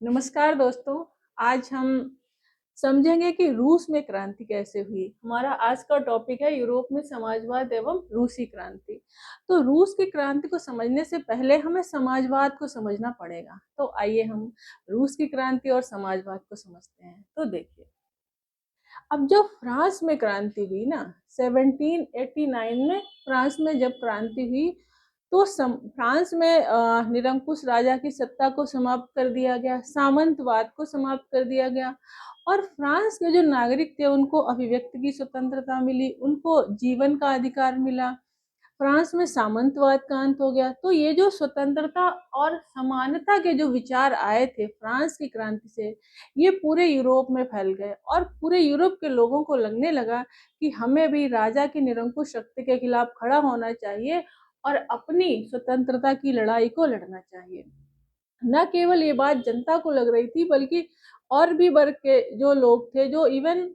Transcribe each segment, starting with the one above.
नमस्कार दोस्तों। आज हम समझेंगे कि रूस में क्रांति कैसे हुई। हमारा आज का टॉपिक है यूरोप में समाजवाद एवं रूसी क्रांति। तो रूस की क्रांति को समझने से पहले हमें समाजवाद को समझना पड़ेगा। तो आइए हम रूस की क्रांति और समाजवाद को समझते हैं। तो देखिए, अब जो फ्रांस में क्रांति हुई ना, 1789 में फ्रांस में जब क्रांति हुई तो फ्रांस में निरंकुश राजा की सत्ता को समाप्त कर दिया गया, सामंतवाद को समाप्त कर दिया गया और फ्रांस के जो नागरिक थे उनको अभिव्यक्ति की स्वतंत्रता मिली, उनको जीवन का अधिकार मिला। फ्रांस में सामंतवाद का अंत हो गया। तो ये जो स्वतंत्रता और समानता के जो विचार आए थे फ्रांस की क्रांति से, ये पूरे यूरोप में फैल गए और पूरे यूरोप के लोगों को लगने लगा कि हमें भी राजा की निरंकुश शक्ति के खिलाफ खड़ा होना चाहिए और अपनी स्वतंत्रता की लड़ाई को लड़ना चाहिए। न केवल ये बात जनता को लग रही थी, बल्कि और भी वर्ग के जो लोग थे, जो इवन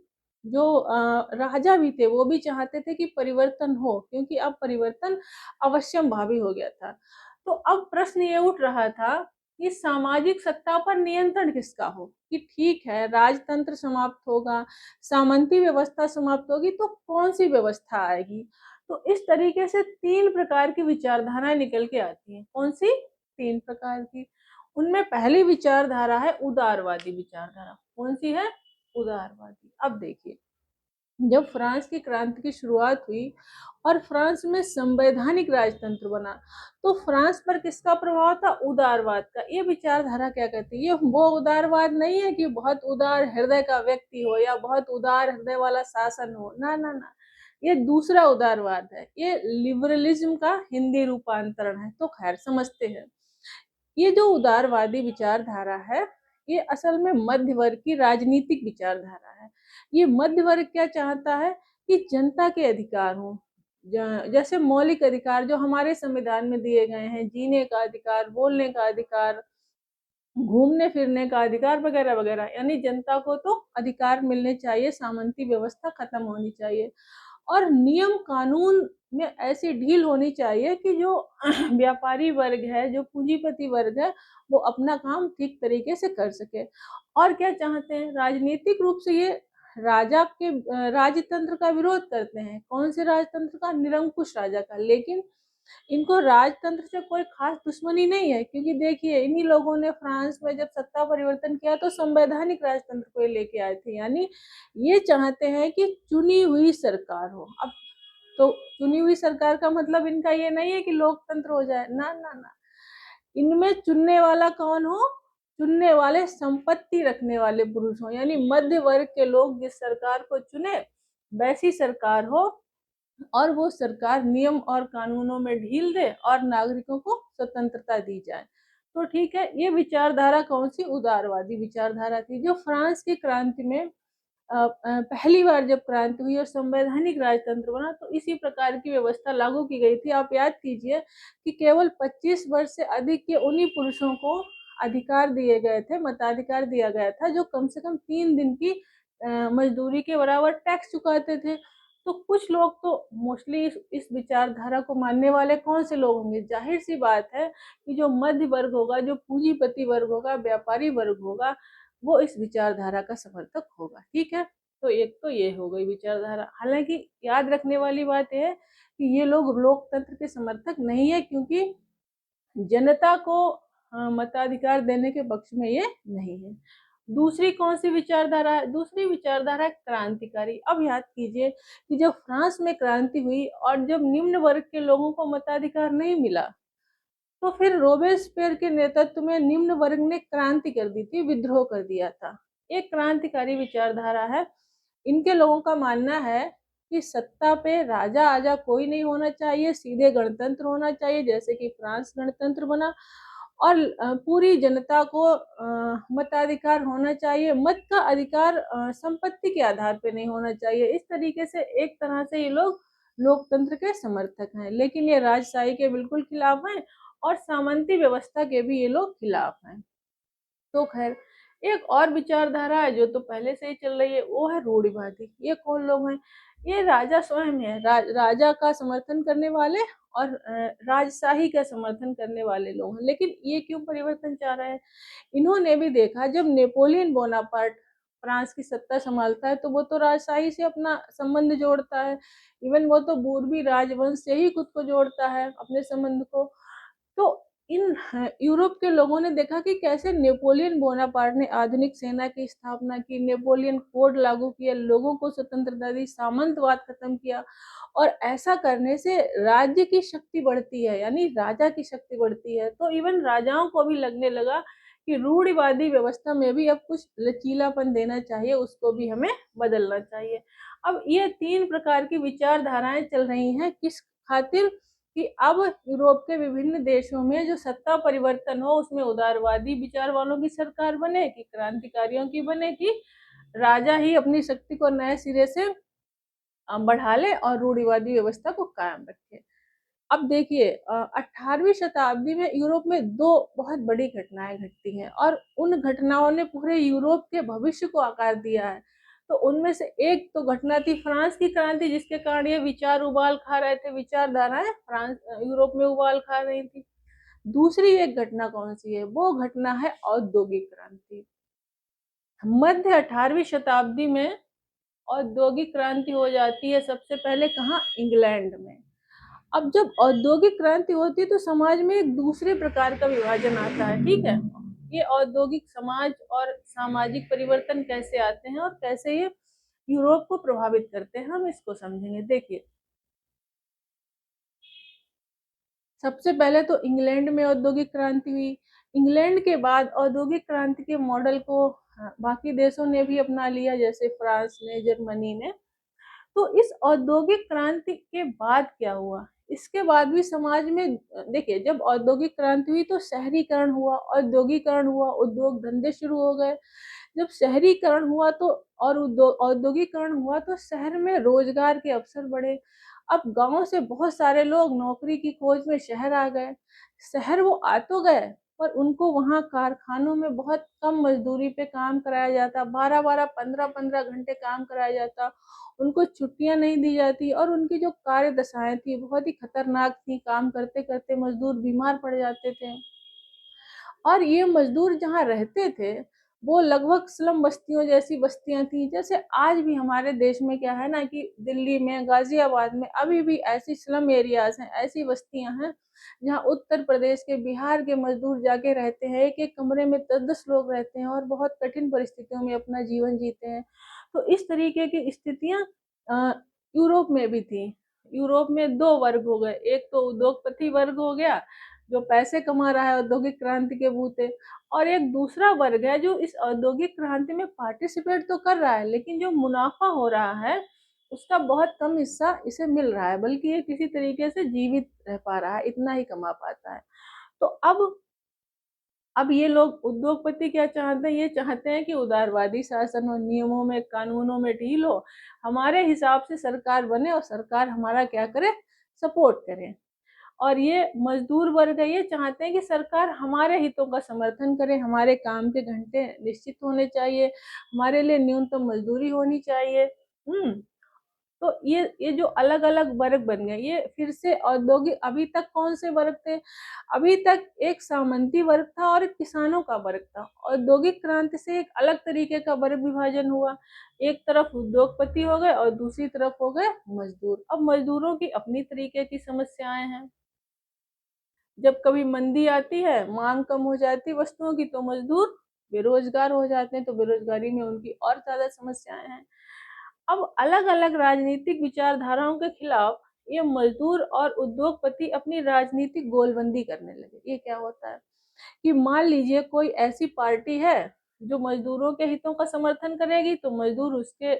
जो राजा भी थे, वो भी चाहते थे कि परिवर्तन हो, क्योंकि अब परिवर्तन अवश्यंभावी हो गया था। तो अब प्रश्न ये उठ रहा था कि सामाजिक सत्ता पर नियंत्रण किसका हो। कि ठीक है, राजतंत्र समाप्त होगा, सामंती व्यवस्था समाप्त होगी, तो कौन सी व्यवस्था आएगी। तो इस तरीके से तीन प्रकार की विचारधाराएं निकल के आती हैं। कौन सी? तीन प्रकार की। उनमें पहली विचारधारा है उदारवादी विचारधारा। कौन सी है? उदारवादी। अब देखिए, जब फ्रांस की क्रांति की शुरुआत हुई और फ्रांस में संवैधानिक राजतंत्र बना, तो फ्रांस पर किसका प्रभाव था? उदारवाद का। ये विचारधारा क्या कहती है? ये वो उदारवाद नहीं है कि बहुत उदार हृदय का व्यक्ति हो या बहुत उदार हृदय वाला शासन हो, ना ना ना, ये दूसरा उदारवाद है। ये लिबरलिज्म का हिंदी रूपांतरण है। तो खैर, समझते हैं। ये जो उदारवादी विचारधारा है, ये असल में मध्य वर्ग की राजनीतिक विचारधारा है। ये मध्य वर्ग क्या चाहता है? कि जनता के अधिकार हो, जैसे मौलिक अधिकार जो हमारे संविधान में दिए गए हैं, जीने का अधिकार, बोलने का अधिकार, घूमने फिरने का अधिकार वगैरह वगैरह, यानी जनता को तो अधिकार मिलने चाहिए, सामंती व्यवस्था खत्म होनी चाहिए और नियम कानून में ऐसी ढील होनी चाहिए कि जो व्यापारी वर्ग है, जो पूंजीपति वर्ग है, वो अपना काम ठीक तरीके से कर सके। और क्या चाहते हैं? राजनीतिक रूप से ये राजा के राजतंत्र का विरोध करते हैं। कौन से राजतंत्र का? निरंकुश राजा का। लेकिन इनको राजतंत्र से कोई खास दुश्मनी नहीं है, क्योंकि देखिए, इन्हीं लोगों ने फ्रांस में जब सत्ता परिवर्तन किया तो संवैधानिक राजतंत्र को लेके आए थे। यानी ये चाहते हैं कि चुनी हुई सरकार हो। अब तो चुनी हुई सरकार का मतलब इनका ये नहीं है कि लोकतंत्र हो जाए, ना ना ना। इनमें चुनने वाला कौन हो? चुनने वाले संपत्ति रखने वाले पुरुष हो, यानी मध्य वर्ग के लोग जिस सरकार को चुने वैसी सरकार हो और वो सरकार नियम और कानूनों में ढील दे और नागरिकों को स्वतंत्रता दी जाए। तो ठीक है, ये विचारधारा कौन सी? उदारवादी विचारधारा थी। जो फ्रांस की क्रांति में पहली बार जब क्रांति हुई और संवैधानिक राजतंत्र बना, तो इसी प्रकार की व्यवस्था लागू की गई थी। आप याद कीजिए कि केवल 25 वर्ष से अधिक के उन्हीं पुरुषों को अधिकार दिए गए थे, मताधिकार दिया गया था, जो कम से कम 3 दिन की मजदूरी के बराबर टैक्स चुकाते थे। तो कुछ लोग तो मोस्टली इस विचारधारा को मानने वाले कौन से लोग होंगे? जाहिर सी बात है कि जो मध्य वर्ग होगा, जो पूंजीपति वर्ग होगा, व्यापारी वर्ग होगा, वो इस विचारधारा का समर्थक होगा। ठीक है, तो एक तो ये हो गई विचारधारा। हालांकि याद रखने वाली बात यह है कि ये लोग लोकतंत्र के समर्थक नहीं है, क्योंकि जनता को मताधिकार देने के पक्ष में ये नहीं है। दूसरी कौन सी विचारधारा है? दूसरी विचारधारा है क्रांतिकारी। अब याद कीजिए कि जब फ्रांस में क्रांति हुई और जब निम्न वर्ग के लोगों को मताधिकार नहीं मिला, तो फिर रोबेस्पियर के नेतृत्व में निम्न वर्ग ने क्रांति कर दी थी, विद्रोह कर दिया था। एक क्रांतिकारी विचारधारा है। इनके लोगों का मानना है कि सत्ता पे राजा आजा कोई नहीं होना चाहिए, सीधे गणतंत्र होना चाहिए, जैसे कि फ्रांस गणतंत्र बना, और पूरी जनता को मताधिकार होना चाहिए। मत का अधिकार संपत्ति के आधार पे नहीं होना चाहिए। इस तरीके से एक तरह से ये लोग लोकतंत्र के समर्थक हैं, लेकिन ये राजशाही के बिल्कुल खिलाफ हैं और सामंती व्यवस्था के भी ये लोग खिलाफ हैं। तो खैर, एक और विचारधारा है जो तो पहले से ही चल रही है, वो है रूढ़िवादी। ये कौन लोग हैं? ये राजा स्वयं है, राजा का समर्थन करने वाले और राजशाही का समर्थन करने वाले लोग हैं। लेकिन ये क्यों परिवर्तन चाह रहे हैं? इन्होंने भी देखा जब नेपोलियन बोनापार्ट फ्रांस की सत्ता संभालता है तो वो तो राजशाही से अपना संबंध जोड़ता है। इवन वो तो बूर्बी राजवंश से ही खुद को जोड़ता है अपने संबंध को। तो इन यूरोप के लोगों ने देखा कि कैसे नेपोलियन बोनापार्ट ने आधुनिक सेना की स्थापना की, नेपोलियन कोड लागू किया, लोगों को स्वतंत्रता दी, सामंतवाद खत्म किया। और ऐसा करने से राज्य की शक्ति बढ़ती है, यानी राजा की शक्ति बढ़ती है। तो इवन राजाओं को भी लगने लगा कि रूढ़िवादी व्यवस्था में भी अब कुछ लचीलापन देना चाहिए, उसको भी हमें बदलना चाहिए। अब ये 3 प्रकार की विचारधाराएं चल रही हैं, किस खातिर? कि अब यूरोप के विभिन्न देशों में जो सत्ता परिवर्तन हो उसमें उदारवादी विचार वालों की सरकार बने, कि क्रांतिकारियों की बने, कि राजा ही अपनी शक्ति को नए सिरे से बढ़ा ले और रूढ़िवादी व्यवस्था को कायम रखे। अब देखिए 18वीं शताब्दी में यूरोप में 2 बहुत बड़ी घटनाएं घटती हैं और उन घटनाओं ने पूरे यूरोप के भविष्य को आकार दिया है। तो उनमें से एक तो घटना थी फ्रांस की क्रांति, जिसके कारण ये विचार उबाल खा रहे थे, विचारधाराएं फ्रांस यूरोप में उबाल खा रही थी। दूसरी एक घटना कौन सी है? वो घटना है औद्योगिक क्रांति। मध्य 18वीं शताब्दी में औद्योगिक क्रांति हो जाती है सबसे पहले कहाँ? इंग्लैंड में। अब जब औद्योगिक क्रांति होती है तो समाज में एक दूसरे प्रकार का विभाजन आता है, ठीक है। ये औद्योगिक समाज और सामाजिक परिवर्तन कैसे आते हैं और कैसे ये यूरोप को प्रभावित करते हैं, हम इसको समझेंगे। देखिए सबसे पहले तो इंग्लैंड में औद्योगिक क्रांति हुई। इंग्लैंड के बाद औद्योगिक क्रांति के मॉडल को बाकी देशों ने भी अपना लिया, जैसे फ्रांस ने, जर्मनी ने। तो इस औद्योगिक क्रांति के बाद क्या हुआ? इसके बाद भी समाज में देखिए जब औद्योगिक क्रांति हुई तो शहरीकरण हुआ, औद्योगिकरण हुआ, उद्योग धंधे शुरू हो गए। जब शहरीकरण हुआ तो और औद्योगिकरण हुआ तो शहर में रोजगार के अवसर बढ़े। अब गांव से बहुत सारे लोग नौकरी की खोज में शहर आ गए। शहर वो आ तो गए पर उनको वहाँ कारखानों में बहुत कम मजदूरी पे काम कराया जाता, 12-12, 15-15 घंटे काम कराया जाता। उनको छुट्टियां नहीं दी जाती और उनकी जो कार्य दशाएं थी बहुत ही खतरनाक थी। काम करते करते मजदूर बीमार पड़ जाते थे। और ये मजदूर जहाँ रहते थे वो लगभग स्लम बस्तियों जैसी बस्तियां थी। जैसे आज भी हमारे देश में क्या है ना कि दिल्ली में, गाजियाबाद में अभी भी ऐसी स्लम एरियाज हैं, ऐसी बस्तियां हैं जहाँ उत्तर प्रदेश के, बिहार के मजदूर जाके रहते हैं। एक एक कमरे में 10-10 लोग रहते हैं और बहुत कठिन परिस्थितियों में अपना जीवन जीते हैं। तो इस तरीके की स्थितियां यूरोप में भी थी। यूरोप में 2 वर्ग हो गए, एक तो उद्योगपति वर्ग हो गया जो पैसे कमा रहा है औद्योगिक क्रांति के बूते, और एक दूसरा वर्ग है जो इस औद्योगिक क्रांति में पार्टिसिपेट तो कर रहा है लेकिन जो मुनाफा हो रहा है उसका बहुत कम हिस्सा इसे मिल रहा है, बल्कि ये किसी तरीके से जीवित रह पा रहा है, इतना ही कमा पाता है। तो अब ये लोग उद्योगपति क्या चाहते हैं? ये चाहते हैं कि उदारवादी शासन और नियमों में, कानूनों में ढील हो, हमारे हिसाब से सरकार बने और सरकार हमारा क्या करे? सपोर्ट करे। और ये मजदूर वर्ग है, ये चाहते हैं कि सरकार हमारे हितों का समर्थन करे, हमारे काम के घंटे निश्चित होने चाहिए, हमारे लिए न्यूनतम मजदूरी होनी चाहिए। तो ये जो अलग अलग वर्ग बन गए, ये फिर से औद्योगिक, अभी तक कौन से वर्ग थे? अभी तक एक सामंती वर्ग था और एक किसानों का वर्ग था। औद्योगिक क्रांति से एक अलग तरीके का वर्ग विभाजन हुआ। एक तरफ उद्योगपति हो गए और दूसरी तरफ हो गए मजदूर। अब मजदूरों की अपनी तरीके की समस्याएं हैं। जब कभी मंदी आती है, मांग कम हो जाती है वस्तुओं की, तो मजदूर बेरोजगार हो जाते हैं, तो बेरोजगारी में उनकी और ज्यादा समस्याएं हैं। अब अलग अलग राजनीतिक विचारधाराओं के खिलाफ ये मजदूर और उद्योगपति अपनी राजनीतिक गोलबंदी करने लगे। ये क्या होता है कि मान लीजिए कोई ऐसी पार्टी है जो मजदूरों के हितों का समर्थन करेगी तो मजदूर उसके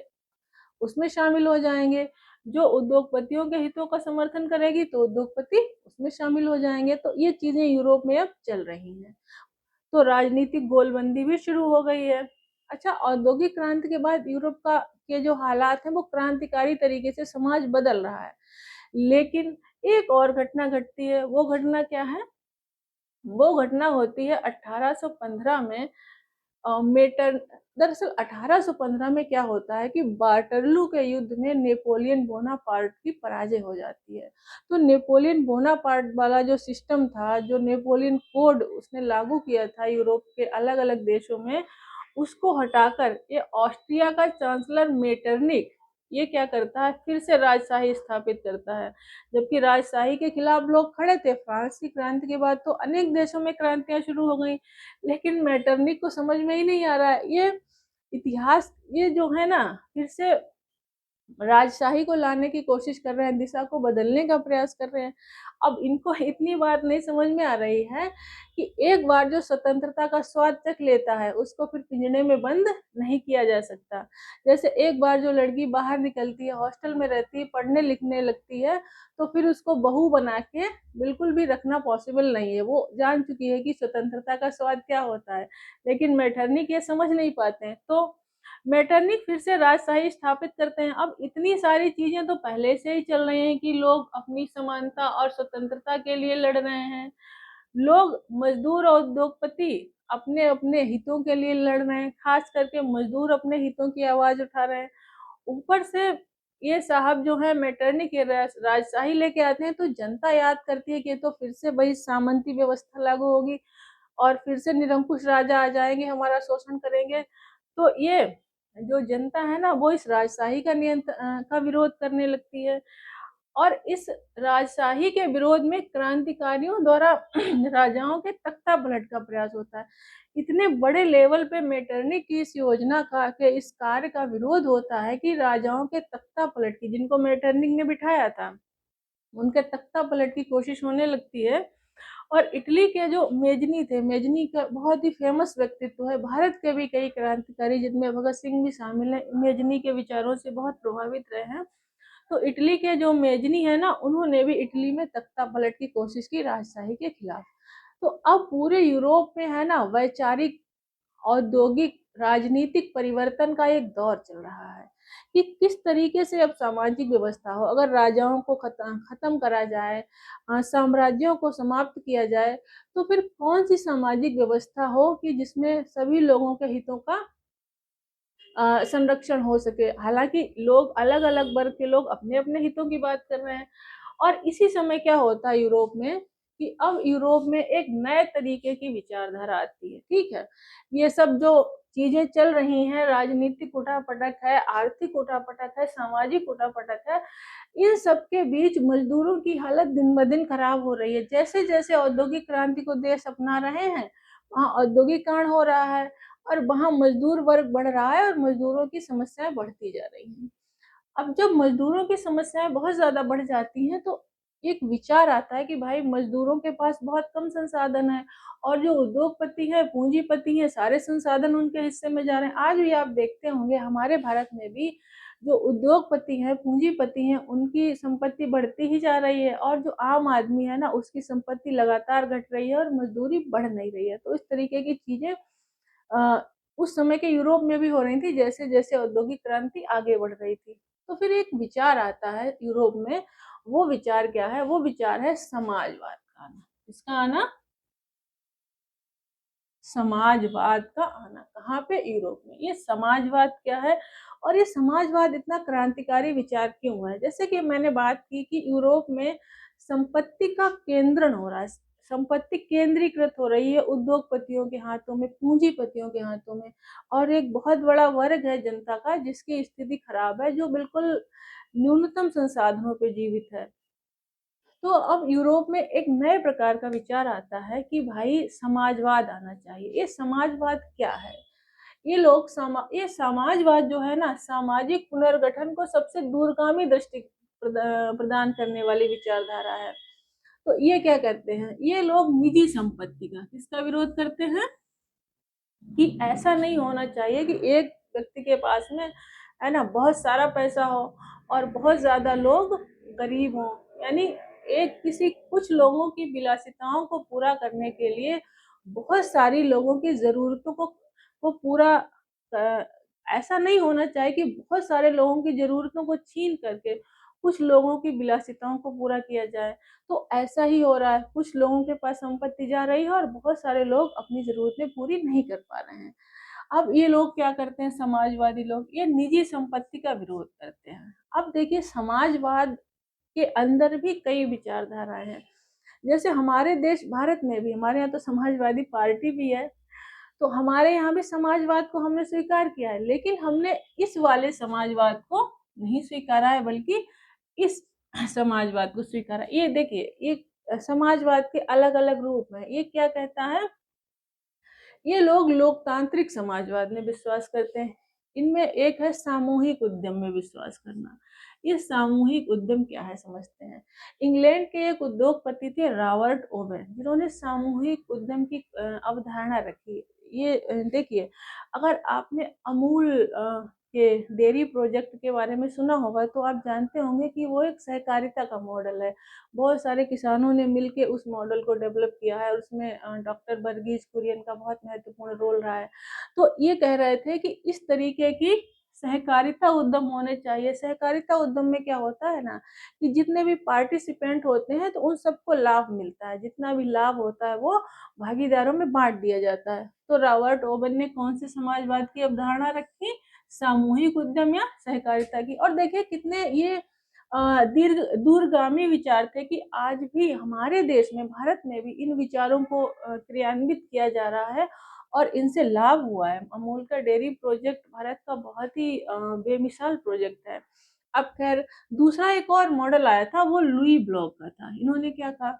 उसमें शामिल हो जाएंगे, जो उद्योगपतियों के हितों का समर्थन करेगी तो उद्योगपति उसमें शामिल हो जाएंगे। तो ये चीजें यूरोप में अब चल रही हैं। तो राजनीतिक गोलबंदी भी शुरू हो गई है। अच्छा, औद्योगिक क्रांति के बाद यूरोप का के जो हालात हैं वो क्रांतिकारी तरीके से समाज बदल रहा है। लेकिन एक और घटना घटती है। वो घटना क्या है? वो घटना होती है 1815 में, मेटर दरअसल 1815 में क्या होता है कि वाटरलू के युद्ध में नेपोलियन बोनापार्ट की पराजय हो जाती है। तो नेपोलियन बोनापार्ट वाला जो सिस्टम था, जो नेपोलियन कोड उसने लागू किया था यूरोप के अलग अलग देशों में, उसको हटाकर ये ऑस्ट्रिया का चांसलर मेटरनिक ये क्या करता है, फिर से राजशाही स्थापित करता है। जबकि राजशाही के खिलाफ लोग खड़े थे। फ्रांस की क्रांति के बाद तो अनेक देशों में क्रांतियां शुरू हो गई, लेकिन मेटरनिक को समझ में ही नहीं आ रहा है। ये इतिहास ये जो है ना, फिर से राजशाही को लाने की कोशिश कर रहे हैं, दिशा को बदलने का प्रयास कर रहे हैं। अब इनको इतनी बात नहीं समझ में आ रही है कि एक बार जो स्वतंत्रता का स्वाद चख लेता है उसको फिर पिंजड़े में बंद नहीं किया जा सकता। जैसे एक बार जो लड़की बाहर निकलती है, हॉस्टल में रहती है, पढ़ने लिखने लगती है, तो फिर उसको बहू बना के बिल्कुल भी रखना पॉसिबल नहीं है। वो जान चुकी है कि स्वतंत्रता का स्वाद क्या होता है, लेकिन मैटरनिक ये समझ नहीं पाते हैं। तो मेटरनिक फिर से राजशाही स्थापित करते हैं। अब इतनी सारी चीजें तो पहले से ही चल रही हैं कि लोग अपनी समानता और स्वतंत्रता के लिए लड़ रहे हैं। लोग मजदूर और उद्योगपति अपने अपने हितों के लिए लड़ रहे हैं, खास करके मजदूर अपने हितों की आवाज उठा रहे हैं। ऊपर से ये साहब जो है मेटरनिक ये राजशाही लेके आते हैं, तो जनता याद करती है कि तो फिर से वही सामंती व्यवस्था लागू होगी और फिर से निरंकुश राजा आ जाएंगे, हमारा शोषण करेंगे। तो ये जो जनता है ना, वो इस राजशाही का का विरोध करने लगती है। और इस राजशाही के विरोध में क्रांतिकारियों द्वारा राजाओं के तख्ता पलट का प्रयास होता है। इतने बड़े लेवल पे मेटरनिक की इस योजना का के इस कार्य का विरोध होता है कि राजाओं के तख्ता पलट की, जिनको मेटरनिक ने बिठाया था, उनके तख्ता पलट की कोशिश होने लगती है। और इटली के जो मेजनी थे, मेजनी का बहुत ही फेमस व्यक्तित्व है। भारत के भी कई क्रांतिकारी जिनमें भगत सिंह भी शामिल है, मेजनी के विचारों से बहुत प्रभावित रहे हैं। तो इटली के जो मेजनी है ना, उन्होंने भी इटली में तख्ता पलट की कोशिश की राजशाही के खिलाफ। तो अब पूरे यूरोप में है ना, वैचारिक, औद्योगिक, राजनीतिक परिवर्तन का एक दौर चल रहा है कि किस तरीके से अब सामाजिक व्यवस्था हो। अगर राजाओं को खत्म करा जाए, साम्राज्यों को समाप्त किया जाए, तो फिर कौन सी सामाजिक व्यवस्था हो कि जिसमें सभी लोगों के हितों का संरक्षण हो सके। हालांकि लोग अलग अलग वर्ग के लोग अपने अपने हितों की बात कर रहे हैं। और इसी समय क्या होता है यूरोप में कि अब यूरोप में एक नए तरीके की विचारधारा आती है। ठीक है, ये सब जो चीजें चल रही हैं, राजनीतिक उठापटक है, आर्थिक उठापटक है, सामाजिक उठापटक है, इन सब के बीच मजदूरों की हालत दिन ब दिन खराब हो रही है। जैसे जैसे औद्योगिक क्रांति को देश अपना रहे हैं, वहाँ औद्योगिकरण हो रहा है और वहाँ मजदूर वर्ग बढ़ रहा है और मजदूरों की समस्याएं बढ़ती जा रही हैं। अब जब मजदूरों की समस्याएं बहुत ज्यादा बढ़ जाती हैं, तो एक विचार आता है कि भाई मजदूरों के पास बहुत कम संसाधन है और जो उद्योगपति है, पूंजीपति है, सारे संसाधन उनके हिस्से में जा रहे हैं। आज भी आप देखते होंगे हमारे भारत में भी जो उद्योगपति हैं, पूंजीपति हैं, उनकी संपत्ति बढ़ती ही जा रही है और जो आम आदमी है ना, उसकी संपत्ति लगातार घट रही है और मजदूरी बढ़ नहीं रही है। तो इस तरीके की चीजें उस समय के यूरोप में भी हो रही थी, जैसे जैसे औद्योगिक क्रांति आगे बढ़ रही थी। तो फिर एक विचार आता है यूरोप में। वो विचार क्या है? वो विचार है समाजवाद का आना। किसका आना? समाजवाद का आना। कहाँ पे? यूरोप में। ये समाजवाद क्या है और ये समाजवाद इतना क्रांतिकारी विचार क्यों है? जैसे कि मैंने बात की कि यूरोप में संपत्ति का केंद्रण हो रहा है, संपत्ति केंद्रीकृत हो रही है उद्योगपतियों के हाथों में, पूंजीपतियों के हाथों में। और एक बहुत बड़ा वर्ग है जनता का जिसकी स्थिति खराब है, जो बिल्कुल न्यूनतम संसाधनों पर जीवित है। तो अब यूरोप में एक नए प्रकार का विचार आता है कि भाई समाजवाद आना चाहिए। ये समाजवाद क्या है? ये लोग ये समाजवाद जो है ना, सामाजिक पुनर्गठन को सबसे दूरगामी दृष्टि प्रदान करने वाली विचारधारा है। तो ये क्या कहते हैं? ये लोग निजी संपत्ति का, किसका विरोध करते हैं? कि ऐसा नहीं होना चाहिए कि एक व्यक्ति के पास में है ना बहुत सारा पैसा हो और बहुत ज्यादा लोग गरीब हों। यानी एक किसी कुछ लोगों की विलासिताओं को पूरा करने के लिए बहुत सारी लोगों की जरूरतों को पूरा ऐसा नहीं होना चाहिए कि बहुत सारे लोगों की जरूरतों को छीन करके कुछ लोगों की विलासिताओं को पूरा किया जाए। तो ऐसा ही हो रहा है, कुछ लोगों के पास संपत्ति जा रही है और बहुत सारे लोग अपनी जरूरतें पूरी नहीं कर पा रहे हैं। अब ये लोग क्या करते हैं, समाजवादी लोग, ये निजी संपत्ति का विरोध करते हैं। अब देखिए समाजवाद के अंदर भी कई विचारधाराएं हैं। जैसे हमारे देश भारत में भी, हमारे यहाँ तो समाजवादी पार्टी भी है, तो हमारे यहाँ भी समाजवाद को हमने स्वीकार किया है, लेकिन हमने इस वाले समाजवाद को नहीं स्वीकारा है, बल्कि इस समाजवाद को स्वीकारा। ये देखिए, ये समाजवाद के अलग अलग रूप हैं। ये क्या कहता है, ये लोग लोकतांत्रिक समाजवाद में विश्वास करते हैं। इनमें एक है सामूहिक उद्यम में विश्वास करना। ये सामूहिक उद्यम क्या है समझते हैं। इंग्लैंड के एक उद्योगपति थे रॉबर्ट ओवेन, जिन्होंने सामूहिक उद्यम की अवधारणा रखी। ये देखिए, अगर आपने अमूल के डेयरी प्रोजेक्ट के बारे में सुना होगा तो आप जानते होंगे कि वो एक सहकारिता का मॉडल है। बहुत सारे किसानों ने मिलके उस मॉडल को डेवलप किया है और उसमें डॉक्टर वर्गीज कुरियन का बहुत महत्वपूर्ण रोल रहा है। तो ये कह रहे थे कि इस तरीके की सहकारिता उद्यम होने चाहिए। सहकारिता उद्यम में क्या होता है ना, कि जितने भी पार्टिसिपेंट होते हैं तो उन सबको लाभ मिलता है, जितना भी लाभ होता है वो भागीदारों में बांट दिया जाता है। तो रॉबर्ट ओवेन ने कौन से समाजवाद की अवधारणा रखी, सामूहिक उद्यम या सहकारिता की। और देखिए कितने ये दीर्घ दूरगामी विचार थे कि आज भी हमारे देश में, भारत में भी इन विचारों को क्रियान्वित किया जा रहा है और इनसे लाभ हुआ है। अमूल का डेयरी प्रोजेक्ट भारत का बहुत ही बेमिसाल प्रोजेक्ट है। अब खैर, दूसरा एक और मॉडल आया था, वो लुई ब्लॉक का था। इन्होंने क्या कहा,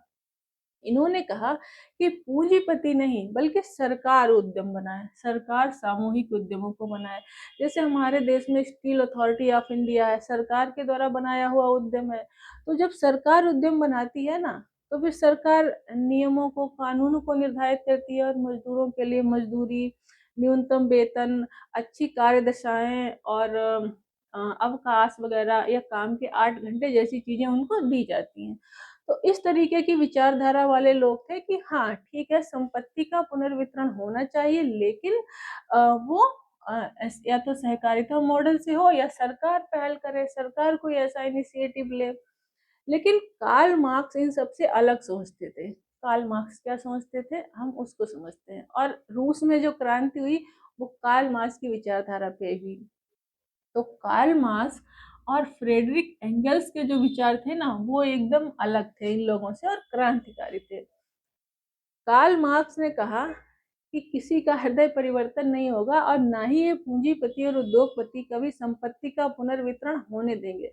इन्होंने कहा कि पूंजीपति नहीं बल्कि सरकार उद्यम बनाए, सरकार सामूहिक उद्यमों को बनाए। जैसे हमारे देश में स्टील अथॉरिटी ऑफ इंडिया है, सरकार के द्वारा बनाया हुआ उद्यम है। तो जब सरकार उद्यम बनाती है ना, तो फिर सरकार नियमों को, कानूनों को निर्धारित करती है और मजदूरों के लिए मजदूरी, न्यूनतम वेतन, अच्छी कार्यदशाएं और अवकाश वगैरह या काम के 8 घंटे जैसी चीजें उनको दी जाती हैं। तो इस तरीके की विचारधारा वाले लोग थे कि हाँ ठीक है, संपत्ति का पुनर्वितरण होना चाहिए, लेकिन वो या तो सहकारिता मॉडल से हो या सरकार पहल करे, सरकार कोई ऐसा इनिशिएटिव ले। लेकिन कार्ल मार्क्स इन सबसे अलग सोचते थे। कार्ल मार्क्स क्या सोचते थे, हम उसको समझते हैं। और रूस में जो क्रांति हुई वो कार्ल मार्क्स की विचारधारा पे हुई। तो कार्ल मार्क्स और फ्रेडरिक एंगल्स के जो विचार थे ना, वो एकदम अलग थे इन लोगों से और क्रांतिकारी थे। कार्ल मार्क्स ने कहा कि किसी का हृदय परिवर्तन नहीं होगा और ना ही ये पूंजीपति और उद्योगपति कभी संपत्ति का पुनर्वितरण होने देंगे।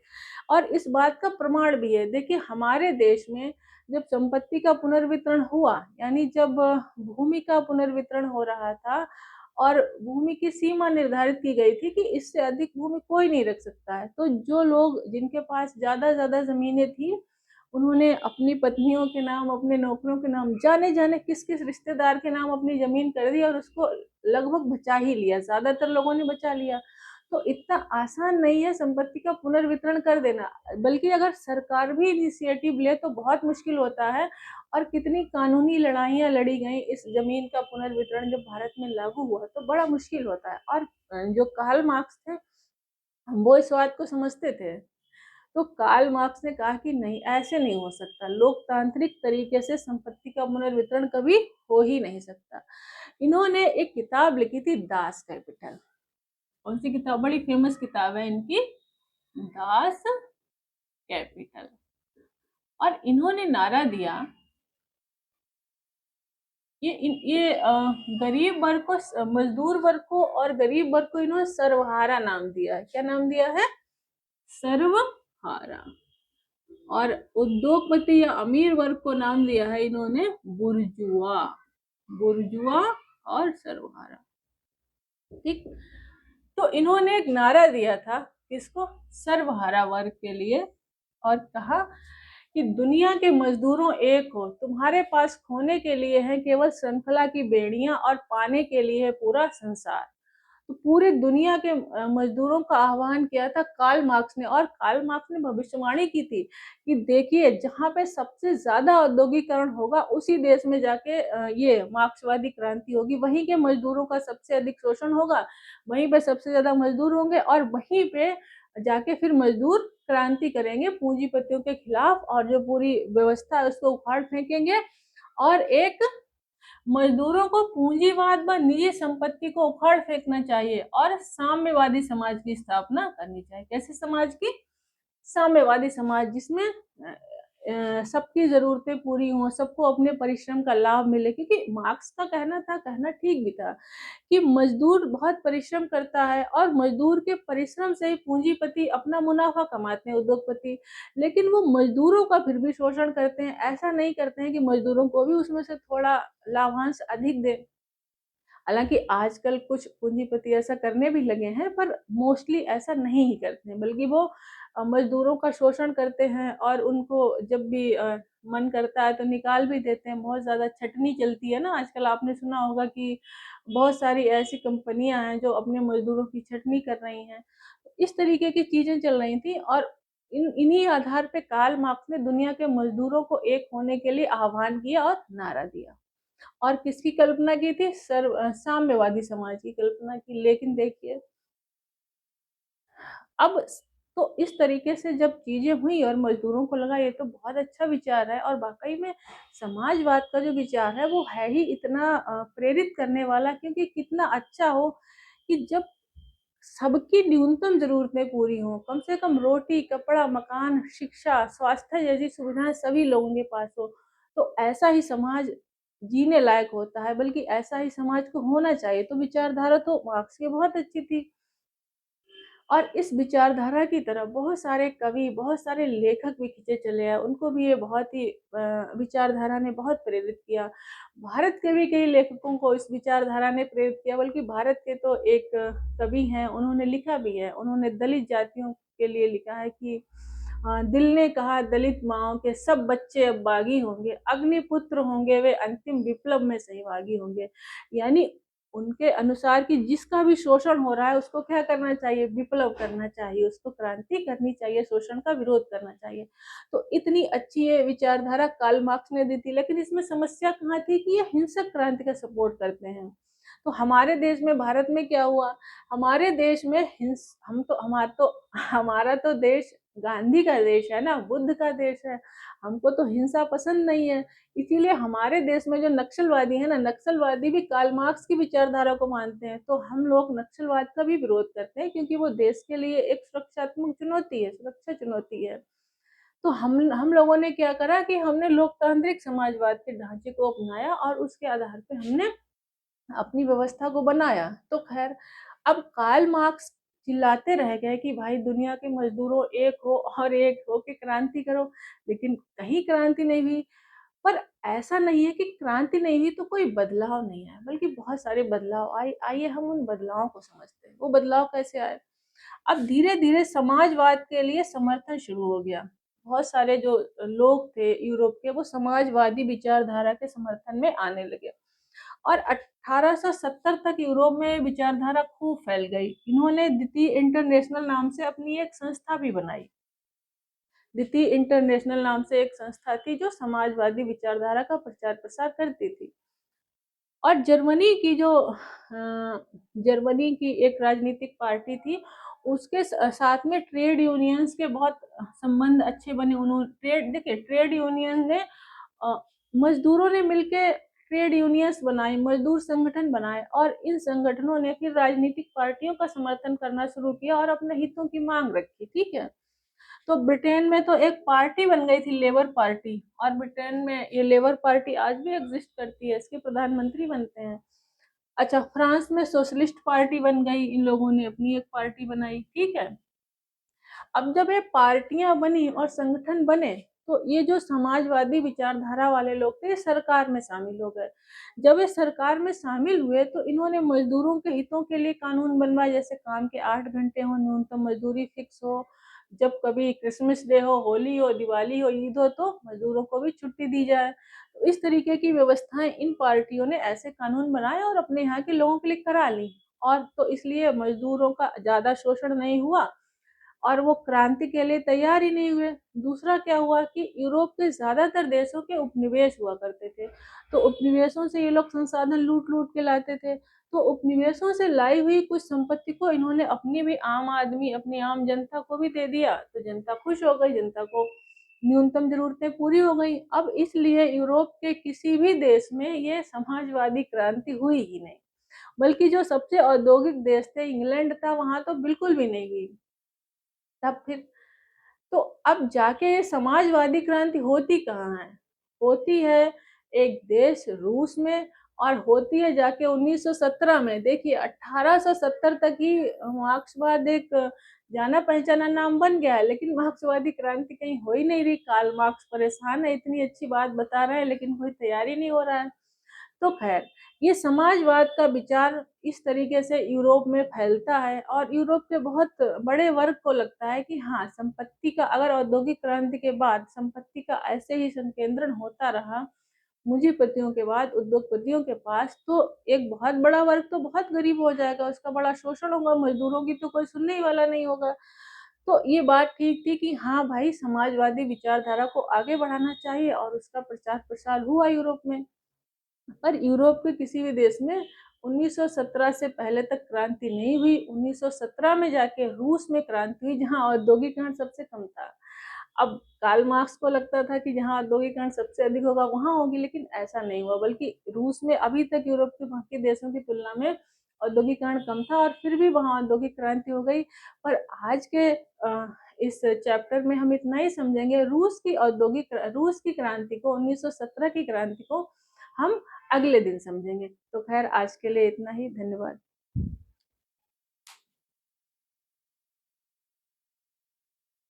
और इस बात का प्रमाण भी है। देखिए हमारे देश में जब संपत्ति का पुनर्वितरण हुआ, यानी जब भूमि का पुनर्वितरण हो रहा था और भूमि की सीमा निर्धारित की गई थी कि इससे अधिक भूमि कोई नहीं रख सकता है, तो जो लोग, जिनके पास ज्यादा जमीनें थी, उन्होंने अपनी पत्नियों के नाम, अपने नौकरों के नाम, जाने जाने किस किस रिश्तेदार के नाम अपनी जमीन कर दी और उसको लगभग बचा ही लिया, ज्यादातर लोगों ने बचा लिया। तो इतना आसान नहीं है संपत्ति का पुनर्वितरण कर देना, बल्कि अगर सरकार भी इनिशिएटिव ले तो बहुत मुश्किल होता है। और कितनी कानूनी लड़ाइयां लड़ी गई इस जमीन का पुनर्वितरण जब भारत में लागू हुआ, तो बड़ा मुश्किल होता है। और जो कार्ल मार्क्स थे वो इस बात को समझते थे। तो कार्ल मार्क्स ने कहा कि नहीं, ऐसे नहीं हो सकता, लोकतांत्रिक तरीके से संपत्ति का पुनर्वितरण कभी हो ही नहीं सकता। इन्होंने एक किताब लिखी थी, दास कैपिटल। कौन सी किताब, बड़ी फेमस किताब है इनकी, दास कैपिटल। और इन्होंने नारा दिया, ये गरीब वर्ग को, मजदूर वर्ग को और गरीब वर्ग को इन्होंने सर्वहारा नाम दिया है। क्या नाम दिया है, सर्वहारा। और उद्योगपति या अमीर वर्ग को नाम दिया है इन्होंने बुर्जुआ, बुर्जुआ और सर्वहारा। ठीक। तो इन्होंने एक नारा दिया था, किसको, सर्वहारा वर्ग के लिए, और कहा कि दुनिया के मजदूरों एक हो, तुम्हारे पास खोने के लिए है केवल श्रृंखला की बेड़ियां और पाने के लिए है पूरा संसार। तो पूरे दुनिया के मजदूरों का आह्वान किया था कार्ल मार्क्स ने। और कार्ल मार्क्स ने भविष्यवाणी की थी कि देखिए, जहाँ पे सबसे ज्यादा औद्योगिकरण होगा उसी देश में जाके ये मार्क्सवादी क्रांति होगी, वहीं के मजदूरों का सबसे अधिक शोषण होगा, वहीं पे सबसे ज्यादा मजदूर होंगे और वहीं पे जाके फिर मजदूर क्रांति करेंगे पूंजीपतियों के खिलाफ, और जो पूरी व्यवस्था है उसको उखाड़ फेंकेंगे और एक मजदूरों को पूंजीवाद व निजी संपत्ति को उखाड़ फेंकना चाहिए और साम्यवादी समाज की स्थापना करनी चाहिए। कैसे समाज की? साम्यवादी समाज, जिसमें सबकी ज़रूरतें पूरी हों, सबको अपने परिश्रम का लाभ मिले। क्योंकि मार्क्स का कहना ठीक भी था कि मज़दूर बहुत परिश्रम करता है और मज़दूर के परिश्रम से ही पूँजीपति अपना मुनाफ़ा कमाते हैं, उद्योगपति। लेकिन वो मज़दूरों का फिर भी शोषण करते हैं, ऐसा नहीं करते हैं कि मज़दूरों को भी उसमें से थोड़ा लाभांश अधिक दें। हालाँकि आजकल कुछ पूँजीपति ऐसा करने भी लगे हैं, पर मोस्टली ऐसा नहीं ही करते हैं, बल्कि वो मज़दूरों का शोषण करते हैं और उनको जब भी मन करता है तो निकाल भी देते हैं। बहुत ज़्यादा छँटनी चलती है ना आजकल, आपने सुना होगा कि बहुत सारी ऐसी कंपनियाँ हैं जो अपने मज़दूरों की छँटनी कर रही हैं। इस तरीके की चीज़ें चल रही थी और इन्हीं आधार पे कार्ल मार्क्स ने दुनिया के मज़दूरों को एक होने के लिए आह्वान किया और नारा दिया। और किसकी कल्पना की थी? साम्यवादी समाज की कल्पना की। लेकिन देखिए, अब तो इस तरीके से जब चीज़ें हुई और मज़दूरों को लगा ये तो बहुत अच्छा विचार है, और वाक़ई में समाजवाद का जो विचार है वो है ही इतना प्रेरित करने वाला, क्योंकि कितना अच्छा हो कि जब सबकी न्यूनतम ज़रूरतें पूरी हों, कम से कम रोटी, कपड़ा, मकान, शिक्षा, स्वास्थ्य जैसी सुविधाएँ सभी लोगों के पास हो, तो ऐसा ही समाज जीने लायक होता है, बल्कि ऐसा ही समाज को होना चाहिए। तो विचारधारा तो मार्क्स की बहुत अच्छी थी। और इस विचारधारा की तरफ बहुत सारे कवि, बहुत सारे लेखक भी खींचे चले हैं, उनको भी ये बहुत ही विचारधारा ने बहुत प्रेरित किया। भारत के भी कई लेखकों को इस विचारधारा ने प्रेरित किया, बल्कि भारत के तो एक कवि हैं, उन्होंने लिखा भी है, उन्होंने दलित जातियों के लिए लिखा है कि दिल ने कहा दलित माँओं के सब बच्चे अब बागी होंगे, अग्निपुत्र होंगे वे अंतिम विप्लव में सहभागी होंगे। यानी उनके अनुसार कि जिसका भी शोषण हो रहा है उसको क्या करना चाहिए? विप्लव करना चाहिए, उसको क्रांति करनी चाहिए, शोषण का विरोध करना चाहिए। तो इतनी अच्छी ये विचारधारा कार्ल मार्क्स ने दी थी, लेकिन इसमें समस्या कहाँ थी कि ये हिंसक क्रांति का सपोर्ट करते हैं। तो हमारे देश में, भारत में क्या हुआ? हमारे देश में हमारा तो देश गांधी का देश है ना, बुद्ध का देश है। हमको तो हिंसा पसंद नहीं है। इसीलिए हमारे देश में जो नक्सलवादी है ना, नक्सलवादी भी कार्ल मार्क्स की विचारधारा को मानते हैं। तो हम लोग नक्सलवाद का भी विरोध करते हैं, क्योंकि वो देश के लिए एक सुरक्षात्मक चुनौती है, सुरक्षा चुनौती है। तो हम लोगों ने क्या करा कि हमने लोकतांत्रिक समाजवाद के ढांचे को अपनाया और उसके आधार पे हमने अपनी व्यवस्था को बनाया। तो ख़ैर, अब कार्ल मार्क्स चिल्लाते रह गए कि भाई दुनिया के मज़दूरों एक हो और एक हो के क्रांति करो, लेकिन कहीं क्रांति नहीं हुई। पर ऐसा नहीं है कि क्रांति नहीं हुई तो कोई बदलाव नहीं आया, बल्कि बहुत सारे बदलाव आए। आइए हम उन बदलावों को समझते हैं। वो बदलाव कैसे आए? अब धीरे-धीरे समाजवाद के लिए समर्थन शुरू हो गया। बहुत सारे जो लोग थे यूरोप के, वो समाजवादी विचारधारा के समर्थन में आने लगे। और 1870 तक यूरोप में विचारधारा खूब फैल गई। इन्होंने द्वितीय इंटरनेशनल नाम से अपनी एक संस्था भी बनाई। द्वितीय इंटरनेशनल नाम से एक संस्था थी जो समाजवादी विचारधारा का प्रचार प्रसार करती थी। और जर्मनी की एक राजनीतिक पार्टी थी, उसके साथ में ट्रेड यूनियंस के बहुत संबंध अच्छे बने। ट्रेड यूनियन ने अ, मजदूरों ने मिलके ट्रेड यूनियंस बनाई, मजदूर संगठन बनाए, और इन संगठनों ने फिर राजनीतिक पार्टियों का समर्थन करना शुरू किया और अपने हितों की मांग रखी। ठीक है? तो ब्रिटेन में तो एक पार्टी बन गई थी, लेबर पार्टी, और ब्रिटेन में ये लेबर पार्टी आज भी एग्जिस्ट करती है, इसके प्रधानमंत्री बनते हैं। अच्छा, फ्रांस में सोशलिस्ट पार्टी बन गई, इन लोगों ने अपनी एक पार्टी बनाई। ठीक है? अब जब ये पार्टियां बनी और संगठन बने, तो ये जो समाजवादी विचारधारा वाले लोग थे, ये सरकार में शामिल हो गए। जब ये सरकार में शामिल हुए तो इन्होंने मजदूरों के हितों के लिए कानून बनवाए, जैसे काम के 8 घंटे हो, न्यूनतम मजदूरी फिक्स हो, जब कभी क्रिसमस डे हो, होली हो, दिवाली हो, ईद हो, तो मजदूरों को भी छुट्टी दी जाए। तो इस तरीके की व्यवस्थाएं इन पार्टियों ने ऐसे कानून बनाए और अपने यहाँ के लोगों के लिए करा ली। और तो इसलिए मजदूरों का ज्यादा शोषण नहीं हुआ और वो क्रांति के लिए तैयार ही नहीं हुए। दूसरा क्या हुआ कि यूरोप के ज़्यादातर देशों के उपनिवेश हुआ करते थे, तो उपनिवेशों से ये लोग संसाधन लूट-लूट के लाते थे। तो उपनिवेशों से लाई हुई कुछ संपत्ति को इन्होंने अपनी भी आम आदमी, अपनी आम जनता को भी दे दिया, तो जनता खुश हो गई, जनता को न्यूनतम ज़रूरतें पूरी हो गई। अब इसलिए यूरोप के किसी भी देश में ये समाजवादी क्रांति हुई ही नहीं, बल्कि जो सबसे औद्योगिक देश थे, इंग्लैंड था, वहाँ तो बिल्कुल भी नहीं हुई। तब फिर तो अब जाके ये समाजवादी क्रांति होती कहाँ है? होती है एक देश रूस में, और होती है जाके 1917 में। देखिए 1870 तक ही मार्क्सवाद एक जाना पहचाना नाम बन गया है, लेकिन मार्क्सवादी क्रांति कहीं हो ही नहीं रही। कार्ल मार्क्स परेशान है, इतनी अच्छी बात बता रहे हैं लेकिन कोई तैयारी नहीं हो रहा है। तो खैर, ये समाजवाद का विचार इस तरीके से यूरोप में फैलता है, और यूरोप के बहुत बड़े वर्ग को लगता है कि हाँ, संपत्ति का अगर औद्योगिक क्रांति के बाद संपत्ति का ऐसे ही संकेंद्रण होता रहा पूंजीपतियों के बाद उद्योगपतियों के पास, तो एक बहुत बड़ा वर्ग तो बहुत गरीब हो जाएगा, उसका बड़ा शोषण होगा, मजदूरों की तो कोई सुनने ही वाला नहीं होगा। तो ये बात ठीक थी कि हाँ भाई, समाजवादी विचारधारा को आगे बढ़ाना चाहिए, और उसका प्रचार प्रसार हुआ यूरोप में। पर यूरोप के किसी भी देश में 1917 से पहले तक क्रांति नहीं हुई। 1917 में जाके रूस में क्रांति हुई, जहाँ औद्योगिकरण सबसे कम था। अब कार्ल मार्क्स को लगता था कि जहाँ औद्योगिकरण सबसे अधिक होगा वहां होगी, लेकिन ऐसा नहीं हुआ, बल्कि रूस में अभी तक यूरोप के बाकी देशों की तुलना में औद्योगिकरण कम था, और फिर भी वहां औद्योगिक क्रांति हो गई। पर आज के इस चैप्टर में हम इतना ही समझेंगे। रूस की क्रांति को, 1917 की क्रांति को हम अगले दिन समझेंगे। तो खैर, आज के लिए इतना ही। धन्यवाद।